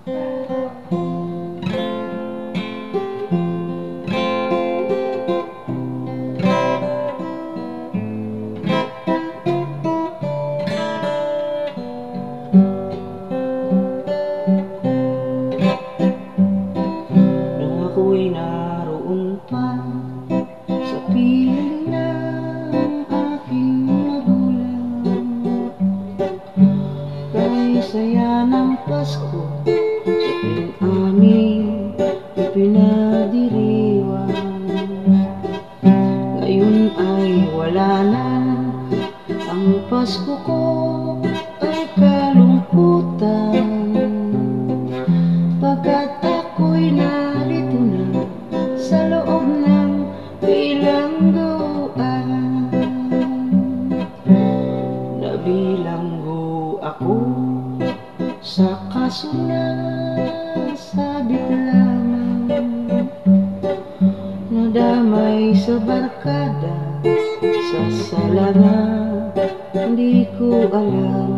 Nung ako'y naroon pa sa piling ng aking magulang, kay saya ng Pasko sa piling aming ipinagdiriwang. Ngayon ay wala na, ang Pasko ko ay kalungkutan, pagkat ako'y narito na sa loob ng bilangguan. Nabilanggo ako sa kasunasabit lamang, nadamay sa barkada, sa sala na hindi ko alam.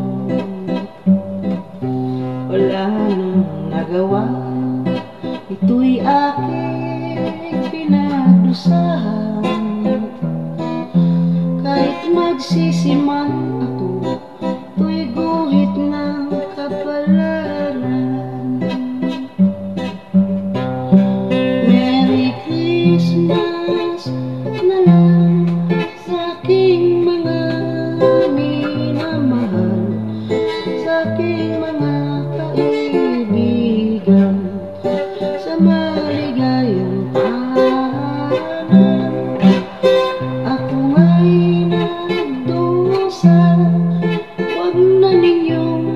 Wala nang nagawa, ito'y aking pinagdusahan. Kahit magsisiman ako, ito'y guhit ng kapalaran. Merry Christmas na lang sa aking mga minamahal, sa aking mga kaibigan, sa maligayang tahanan. Ako ay nagdusal, huwag na ninyong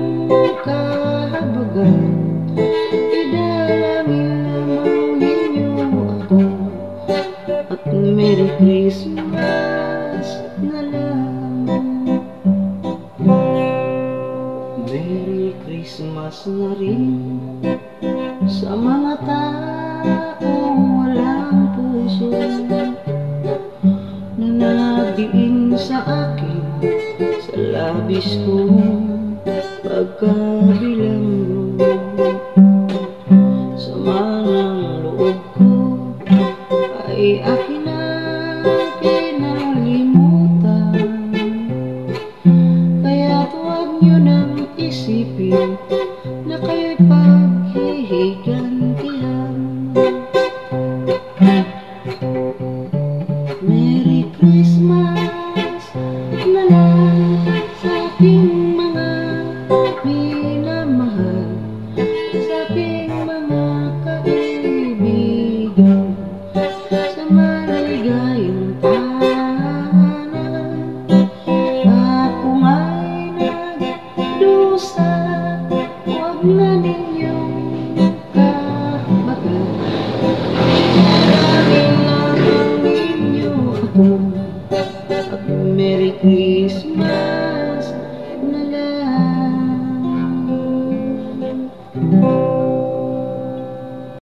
kahabagan, idalangin lamang ninyo ako, at Merry Christmas na lang. Merry Christmas na rin sa mga taong walang puso, na nadiin sa akin sa labis kong pagkabilanggo. Sama ng loob ko ay akin na kinalimutan, kaya't huwag nyo nang isipin na kayo'y paghihigantihan. Merry Christmas na lang sa aking mga minamahal, sa aking mga kaibigan, sa maligayang tahanan. Ako nga'y nagdusal, huwag na ninyong kahabagan, idalangin lamang ninyo ako, at Merry Christmas.